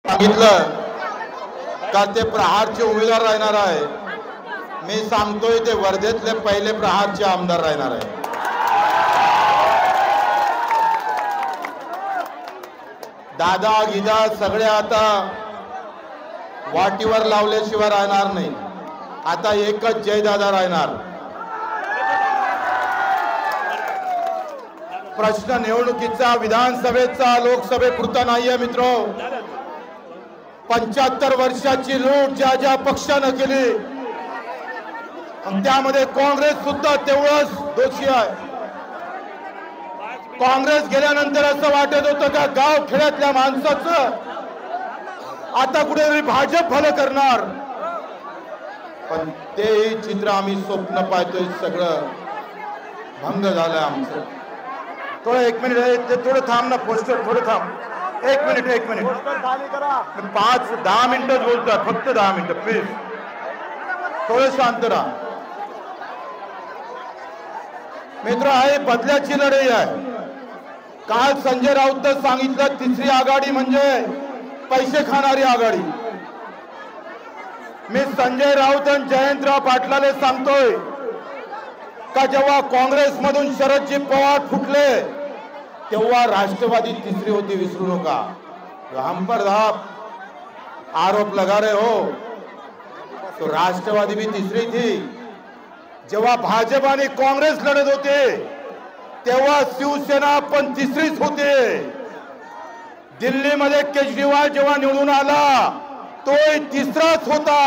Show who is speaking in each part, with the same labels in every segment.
Speaker 1: सांगितलं का ते प्रहारचे उमेदवार राहणार आहे. मी सांगतोय ते वर्धेतले पहिले प्रहारचे आमदार राहणार आहे. दादा गीदा सगळे आता वाटीवर लावल्याशिवाय राहणार नाही. आता एकच जयदादा राहणार. प्रश्न निवडणुकीचा विधानसभेचा लोकसभेपुरता नाहीये मित्रो. 75 वर्षाची लूट ज्या ज्या पक्षानं केली त्यामध्ये काँग्रेस सुद्धा तेवढंच दोषी आहे. काँग्रेस गेल्यानंतर असं वाटत होतं का गाव खेड्यातल्या माणसाचं आता कुठेतरी भाजप भलं करणार, पण तेही चित्र आम्ही स्वप्न पाहतोय सगळं भंग झालं आमचं. थोडं 1 मिनिट थोडं थांब ना पोस्टर, थोडं थांब. 1 मिनिट 5-10 मिनिटच बोलतात, फक्त 10 मिनिटं प्लीज. थोडं शांत राहा मित्र. आहे बदल्याची लढाई आहे. काल संजय राऊत सांगितलं तिसरी आघाडी म्हणजे पैसे खाणारी आघाडी. मी संजय राऊत आणि जयंतराव पाटलाले सांगतोय का जेव्हा काँग्रेसमधून शरदजी पवार फुटले तेव्हा राष्ट्रवादी तिसरी होती, विसरू नका. हम पर आप आरोप लगा रहे हो तो राष्ट्रवादी भी तीसरी थी. जेव्हा भाजप आणि काँग्रेस लढत होते तेव्हा शिवसेना पण तिसरीच होते. दिल्लीमध्ये केजरीवाल जेव्हा निवडून आला तोही तिसराच होता.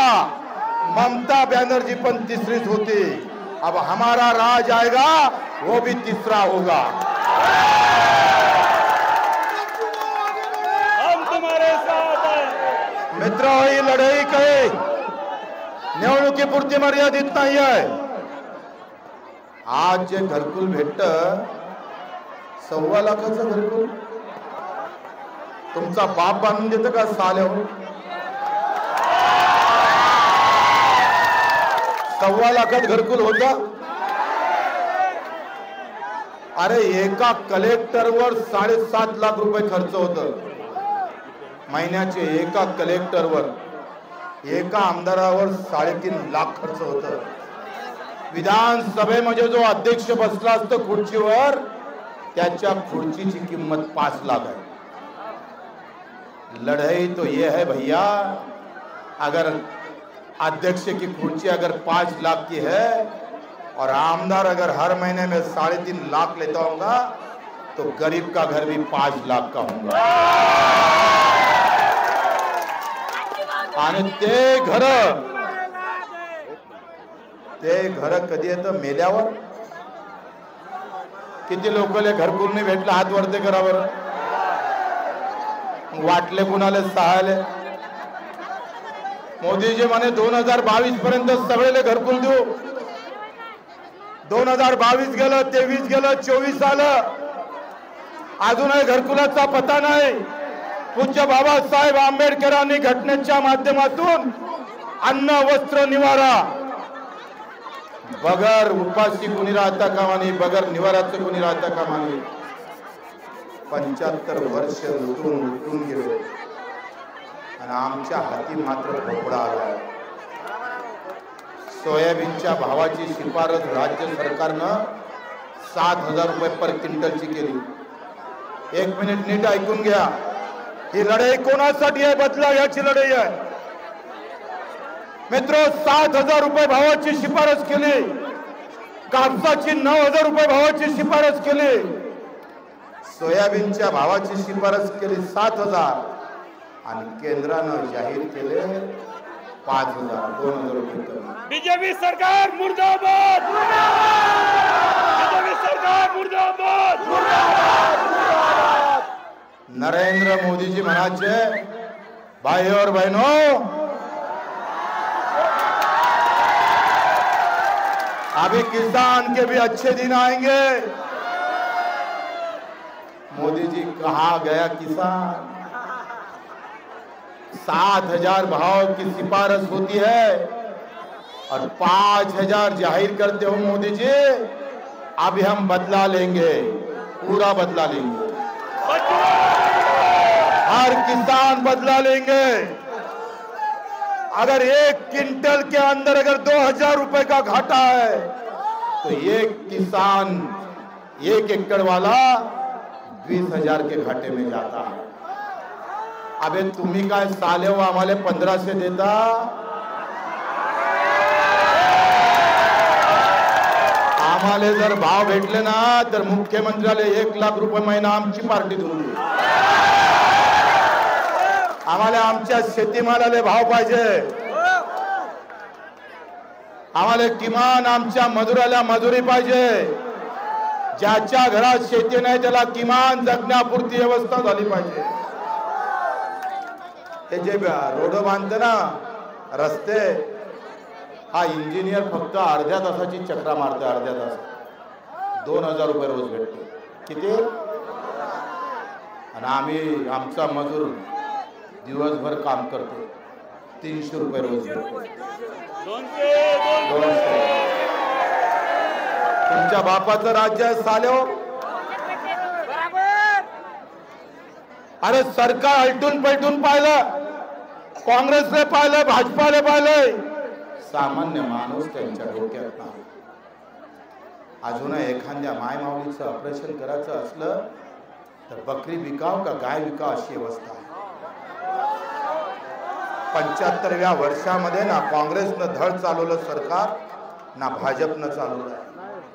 Speaker 1: ममता बॅनर्जी पण तिसरीच होती. अब हमारा राज आएगा वो भी तीसरा होगा.
Speaker 2: हम तुम्हारे साथ हैं.
Speaker 1: मित्र, ही लढाई काही निवडणुकीपुरती मर्यादित नाही आहे. आज जे घरकुल भेटत 1.25 लाखाचं घरकुल तुमचा बाप बांधून देतं का साले हो? 1.25 लाखात घरकुल होता. अरे एका कलेक्टरवर 7.5 लाख रुपये खर्च होत महिन्याचे. एका कलेक्टरवर, एका आमदारावर 3.5 लाख खर्च होत. विधानसभेमध्ये जो अध्यक्ष बसला असतो खुर्चीवर त्याच्या खुर्चीची किंमत 5 लाख है. लड़ाई तो ये है भैया, अगर अध्यक्ष की कुर्सी अगर 5 लाख की है और आमदार अगर हर महीने में 3.5 लाख लेता होगा तो गरीब का घर भी 5 लाख का होगा. आणि ते घर कधी येतं? मेल्यावर. किती लोकले घरकुल नाही भेटलं हात वरते करावर. वाटले कुणाले सहायले. मोदीजी म्हणे 2022 पर्यंत सगळेले घरकुल देऊ. 2022 गेलं, 23 गेलं, 24 आलं, अजूनही घरकुलाचा पत्ता नाही. पूज्य बाबासाहेब आंबेडकरांनी घटनेच्या माध्यमातून अन्न वस्त्र निवारा, बगर उपाशी कुणी राहता कामा नये, बगर निवाराचं कुणी राहता कामा नये. 75 वर्ष लुटून गेले आणि आमच्या हाती मात्र भोपळा आला. सोयाबीनच्या भावाची शिफारस राज्य सरकारनं 7,000 रुपये पर क्विंटलची केली. 1 मिनिट नीट ऐकून घ्या. ही लढाई कोणासाठी आहे? बदला याची लढाई आहे मित्र. 7,000 रुपये भावाची शिफारस केली. कापसाची 9,000 रुपये भावाची शिफारस केली. सोयाबीनच्या भावाची शिफारस केली 7,000 आणि केंद्रानं जाहीर केले 5,000, 2,000 रुपये कमी.
Speaker 2: बीजेपी सरकार मुर्दाबाद. बीजेपी सरकार मुर्दाबाद.
Speaker 1: नरेंद्र मोदी जी म्हणाचे, भाई और बहनों, अभी किसान के भी अच्छे दिन आएंगे. मोदी जी कहा गया किसान? 7,000 भाव की सिफारिश होती है और 5,000 जाहिर करते हो मोदी जी. अभी हम बदला लेंगे, पूरा बदला लेंगे. हर किसान बदला लेंगे। अगर 1 क्विंटल के अंदर अगर 2000 रुपए का घाटा है तो एक किसान 1 एकड़ वाला 20,000 के घाटे में जाता है। अबे तुम्ही काय साले हो, आम्हाला 1500 देता? आम्हाला जर भाव भेटले ना तर मुख्यमंत्र्याला 1 लाख रुपये महिना आमची पार्टी देऊन देऊ। आम्हाला आमच्या शेतीमालाला भाव पाहिजे। आम्हाला किमान आमच्या मजुराला मजुरी पाहिजे। ज्याच्या घरात शेती नाही त्याला किमान जगण्यापुरती व्यवस्था झाली पाहिजे। हे जे रोड बांधते ना, रस्ते, हा इंजिनियर फक्त अर्ध्या तासाची चक्रा मारते। अर्ध्या तास 2000 रुपये रोज भेटते। किती? आणि आम्ही आमचा मजूर दिवसभर काम करतो, 300 रुपये रोज भेटतो। तुमच्या बापाचं राज्य साले हो। अरे सरकार अलटून पलटून पाहिलं, काँग्रेसने पाहिलं, भाजपाने पाहिलंय, सामान्य माणूस त्यांच्या डोक्यात नाही। अजून एखाद्या मायमाऊलीचं ऑपरेशन करायचं असलं तर बकरी विकाव का गाय विकाव अशी अवस्था आहे। 75व्या वर्षामध्ये ना काँग्रेसनं धड चालवलं सरकार, ना भाजपनं चालवलं।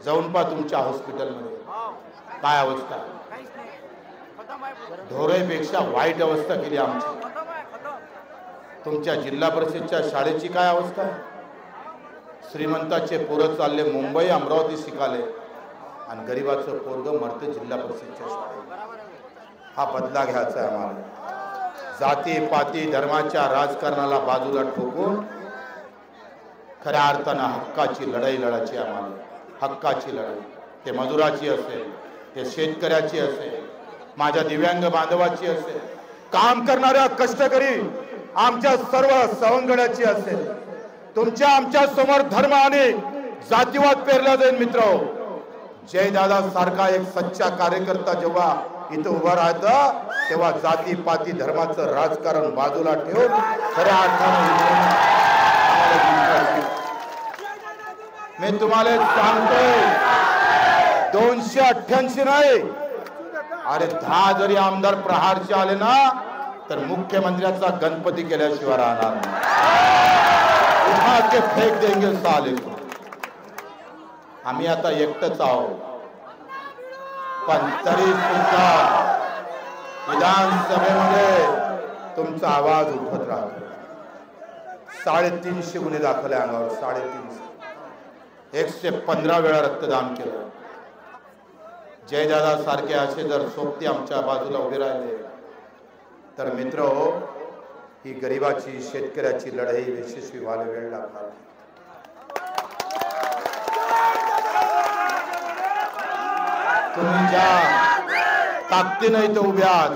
Speaker 1: जाऊन पहा तुमच्या हॉस्पिटलमध्ये काय अवस्था आहे। ढोरेपेक्षा वाईट अवस्था केली आमची। तुमच्या जिल्हा परिषदच्या शाळेची काय अवस्था आहे। श्रीमंताचे पोरं चालले मुंबई अमरावती शिकाले आणि गरीबाचं पोरग मरते जिल्हा परिषदच्या शाळेत। हा बदला घ्यायचा आहे आम्हाला। जाती पाती धर्माच्या राजकारणाला बाजूला ठोकून खऱ्या अर्थानं हक्काची लढाई लढायची आम्हाला। हक्काची लढाई, ते मजुराची असेल, ते शेतकऱ्याची असेल, माझ्या दिव्यांग बांधवाची असेल, काम करणाऱ्या कष्टकरी आमच्या सर्व सवंगड्याची असेल। तुमच्या आमच्या समोर धर्म आणि जातीवाद पेरला जाईल मित्र। जयदादा सारखा एक सच्चा कार्यकर्ता जेव्हा इथं उभा राहता तेव्हा जाती पाती धर्माचं राजकारण बाजूला ठेवून खऱ्या अर्थाने मी तुम्हाला सांगतोय 288 नाही, अरे 10 जरी आमदार प्रहारचे आले ना तर मुख्यमंत्र्याचा गणपती केल्याशिवाय राहणार नाही। उठा के फेक देंगे साले को। आम्ही आता एकटच आहोत, पण तरी सुद्धा विधानसभेमध्ये तुमचा आवाज उठत राहतो। 350 गुन्हे दाखल आहे अंगावर, 350। 115 वेळा रक्तदान केलं। जयदादा सारखे असे जर सोबती आमच्या बाजूला उभे राहिले तर मित्र हो, ही गरिबाची शेतकऱ्याची लढाई यशस्वी व्हायला वेळ लागणार। तुम्ही ज्या ताकदीने इथं उभे आहात,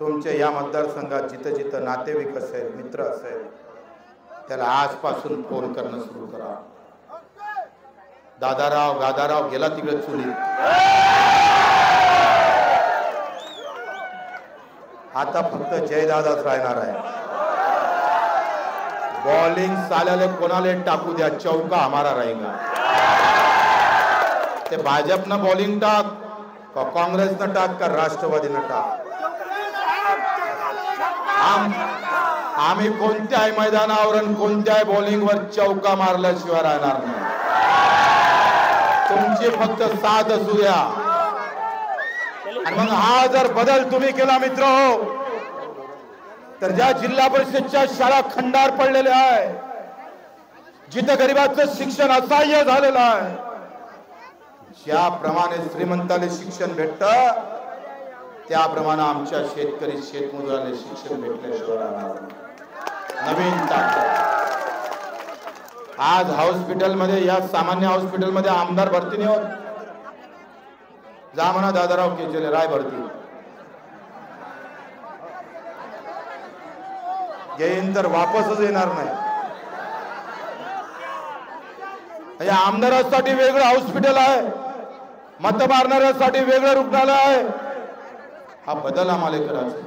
Speaker 1: तुमच्या या मतदारसंघात जिथं जिथं नातेवाईक असेल, मित्र असेल, त्याला आजपासून फोन करणं सुरू करा। दादाराव गादाराव गेला तिकडे चुली, आता फक्त जयदादाच राहणार आहे। बॉलिंग साल्याले कोणाला टाकू द्या, चौका हमारा रहेगा। ते भाजपनं बॉलिंग टाक का काँग्रेसनं टाक का राष्ट्रवादीनं टाक, आम्ही कोणत्याही मैदानावर कोणत्याही बॉलिंगवर चौका मारल्याशिवाय राहणार नाही। तुमची फक्त साथ असू द्या। आणि मग हा जर बदल तुम्ही केला मित्र हो, तर ज्या जिल्हा परिषदच्या शाळा खंडार पडलेल्या आहे, जिथे गरिबाचं शिक्षण असहाय्य झालेलं आहे, ज्याप्रमाणे श्रीमंताले शिक्षण भेटतं त्याप्रमाणे आमच्या शेतकरी शेतमजुराला शिक्षण भेटल्याशिवाय राहणार नाही। नवीन ताकद आज हॉस्पिटलमध्ये, या सामान्य हॉस्पिटलमध्ये आमदार भरती नाही होत। जा म्हणा दादाराव केचले राय भरती येईन तर वापसच येणार नाही। या आमदारासाठी वेगळं हॉस्पिटल आहे, मत मारणाऱ्यासाठी वेगळं रुग्णालय आहे। हा बदल आम्हाला करायचा।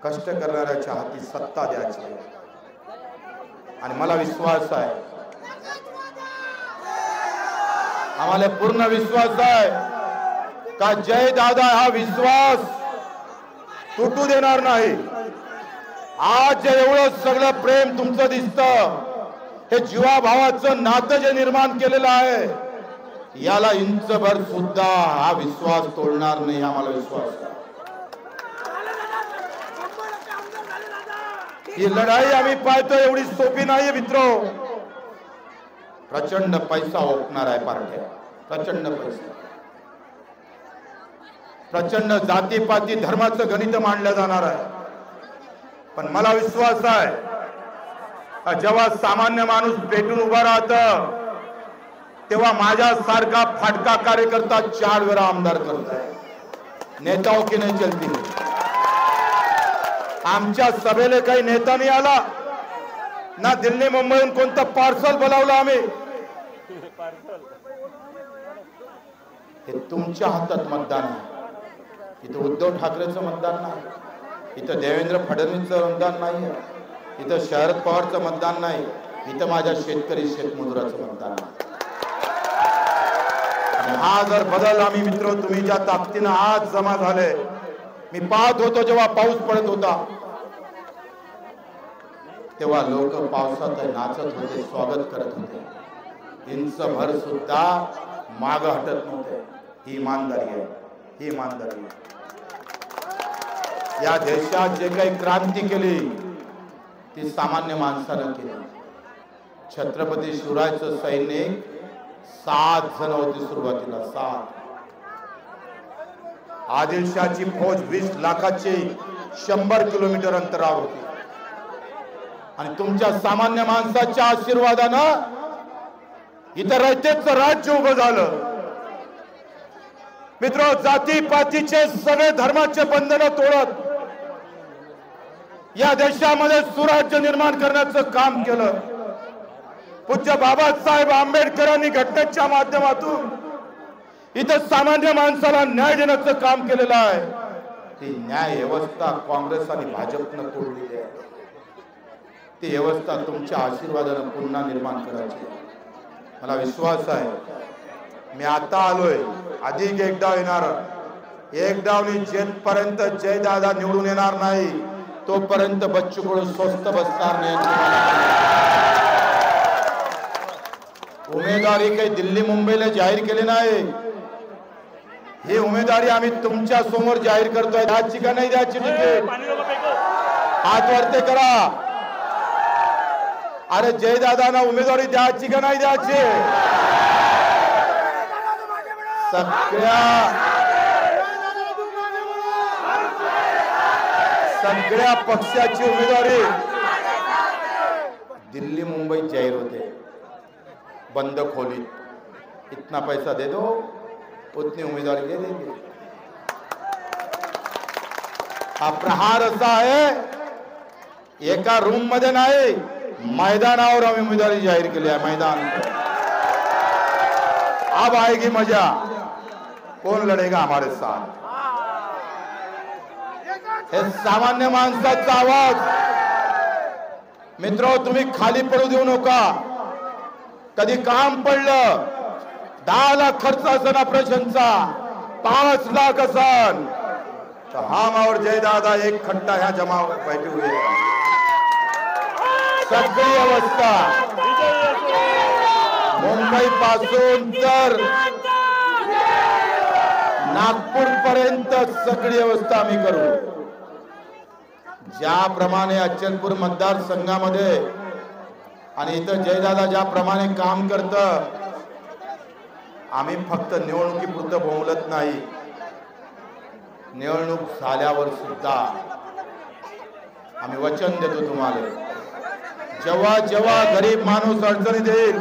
Speaker 1: कष्ट करणाऱ्याच्या हाती सत्ता द्यायची आणि मला विश्वास आहे, आम्हाला पूर्ण विश्वास आहे का जय दादा हा विश्वास तुटू देणार नाही। आज जे एवढं सगळं प्रेम तुमचं दिसतं, हे जीवाभावाचं नातं जे निर्माण केलेलं आहे, याला इंचभर सुद्धा हा विश्वास तोडणार नाही, आम्हाला विश्वास आहे। ही लढाई आम्ही पाहतो एवढी सोपी नाहीये मित्रो। प्रचंड पैसा ओकणार आहे पार्ट्या, प्रचंड पैसा, प्रचंड जातीपाती धर्माचं गणित मांडलं जाणार आहे। पण मला विश्वास आहे जेव्हा सामान्य माणूस पेटून उभा राहतं, तेव्हा माझ्यासारखा फाटका कार्यकर्ता 4 वेळा आमदार करताय। नेताओं की नाही चलती। आमच्या सभेला काही नेता नाही आला ना, दिल्ली मुंबईहून कोणतं पार्सल बोलावलं आम्ही। हे तुमच्या हातात मतदान आहे। इथं उद्धव ठाकरेचं मतदान नाही, इथं देवेंद्र फडणवीसचं मतदान नाही, इथं शरद पवारचं मतदान नाही, इथं माझ्या शेतकरी शेतमजुराचं मतदान आहे। हा जर बदल आम्ही मित्र तुम्ही ज्या ताकदीनं आज जमा झाले, मी पाहत होतो जेव्हा पाऊस पडत होता तेव्हा लोक पावसात नाचत होते, स्वागत करत होते, इंचभर सुद्धा माग हटत नव्हते। ही इमानदारी आहे, ही इमानदारी आहे। या देशात जे काही क्रांती केली ती सामान्य माणसानं केली। छत्रपती शिवरायाचं सैनिक 7 जण होते सुरुवातीला, 7। आदिलशाची फौज 20 लाखाची 100 किलोमीटर अंतरावर होती आणि तुमच्या सामान्य माणसाच्या आशीर्वादानं इथं रयतेचं राज्य उभं झालं। मित्र, जातीपातीचे सगळे धर्माचे बंधन तोडत या देशामध्ये सुराज्य निर्माण करण्याचं काम केलं। पूज्य बाबासाहेब आंबेडकरांनी घटनेच्या माध्यमातून इथं सामान्य माणसाला न्याय देण्याचं काम केलेलं आहे। ती न्याय व्यवस्था काँग्रेस आणि भाजपनं तोडलेली आहे। ती व्यवस्था तुमच्या आशीर्वादानं पुन्हा निर्माण करायची। मला विश्वास आहे, मी आता आलोय, अधिक एक डाव येणार। एक डावनी जेतपर्यंत जयदादा निवडून येणार नाही तोपर्यंत बच्चू कडू स्वस्त बसणार नाही। उमेदवारी काही दिल्ली मुंबईला जाहीर केली नाही, ही उमेदवारी आम्ही तुमच्या समोर जाहीर करतोय। द्यायची का नाही द्यायची तिकीट? हात वरते करा। अरे जयदादांना उमेदवारी द्यायची का नाही द्यायची? सगळ्या पक्षाची उमेदवारी दिल्ली मुंबईत जाहीर होते, बंद खोली। इतना पैसा दे दो, उतनी उम्मीदवारी दे देंगे। हा प्रहार असा आहे, एका रूम मध्ये नाही, मैदानावर आम्ही उमेदवारी जाहीर केली आहे। मैदान अब आएगी मजा, कौन लढेगा हमारे साथ? हे सामान्य माणसाचा आवाज मित्रो, तुम्ही खाली पडू देऊ नका। कधी काम पडलं 10 लाख खर्च असन ऑपरेशनचा, 5 लाख असन, तर हम और जयदादा एक खट्टा ह्या जमावर बैठे हुए हैं। सगळी अवस्था मुंबई पासून तर नागपूर पर्यंत सगळी अवस्था आम्ही करू। ज्याप्रमाणे अचलपूर मतदारसंघामध्ये आणि इथं जयदादा ज्याप्रमाणे काम करतं, आम्ही फक्त निवडणुकीपुरतं बोलत नाही, निवडणूक झाल्यावर सुद्धा आम्ही वचन देतो तुम्हाला, जेव्हा जेव्हा गरीब माणूस अडचणीत येईल,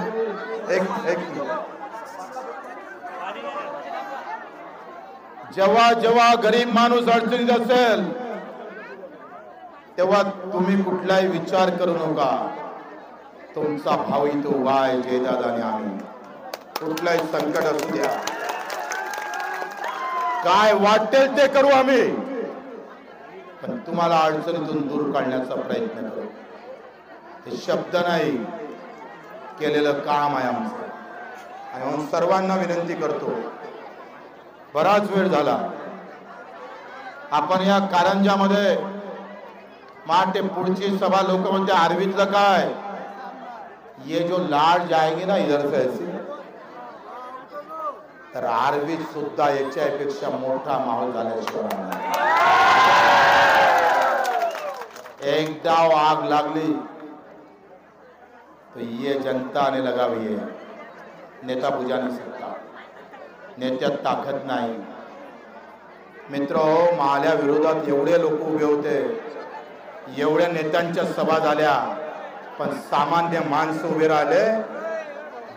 Speaker 1: जेव्हा जेव्हा गरीब माणूस अडचणीत असेल तेव्हा तुम्ही कुठलाही विचार करू नका। तुमचा भाऊ इथं उभा आहे, जयदादा आणि आम्ही। कुठलाही संकट असू द्या, काय वाटेल ते करू आम्ही। पण तुम्हाला अडचणीतून दूर काढण्याचा प्रयत्न करू. हे शब्द नाही, केलेलं काम आहे आमचं. आणि म्हणून सर्वांना विनंती करतो, बराच वेळ झाला आपण या कारंजामध्ये माटे पुढची सभा लोक म्हणते आरवीतलं काय, ये जो लाड जाएगी ना इधर से ऐसी, तर आरवीत सुद्धा याच्यापेक्षा मोठा माहोल झाल्याशिवाय एकदा आग लागली तो ये जनता ने लगावी है. नेता बुझा नहीं सकता, नेत्यात ताकद नाही. मित्र, माल्या विरोधात एवढे लोक उभे होते, एवढ्या नेत्यांच्या सभा झाल्या, पण सामान्य माणसं उभे राहिले.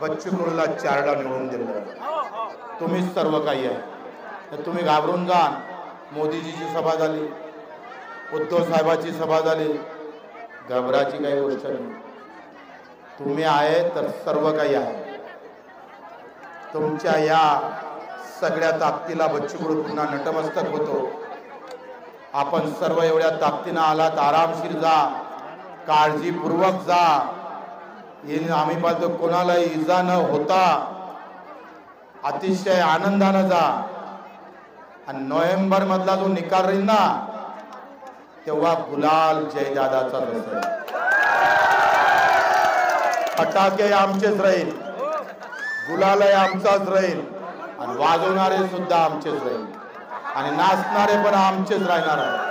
Speaker 1: बच्चू कडूला 4ला निवडून दिलं. तुम्हीच सर्व काही आहे, तर तुम्ही घाबरून जा. मोदीजीची सभा झाली, उद्धव साहेबाची सभा झाली, घबराची काही गोष्ट नाही. तुम्ही आहे तर सर्व काही आहे. तुमच्या या सगळ्या ताकदीला बच्चू कडू पुन्हा नतमस्तक होतो. आपण सर्व एवढ्या ताकदीनं आलात, आरामशीर जा, काळजीपूर्वक जा. आम्ही पाहतो कोणाला इजा न होता अतिशय आनंदानं जा. आणि नोव्हेंबर मधला जो निकाल राहील ना, तेव्हा गुलाल जयदादाचा असेल. फटाके आमचेच राहील, गुलालही आमचाच राहील, आणि वाजवणारे सुद्धा आमचेच राहील, आणि नाचणारे पण आमचेच राहणार आहे.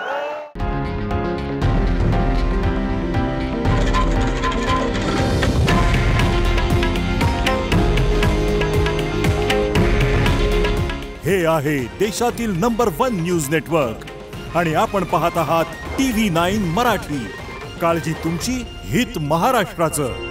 Speaker 3: हे आहे देशातील नंबर 1 न्यूज नेटवर्क आणि आपण पाहत आहात TV9 मराठी. काळजी तुमची, हित महाराष्ट्राचं.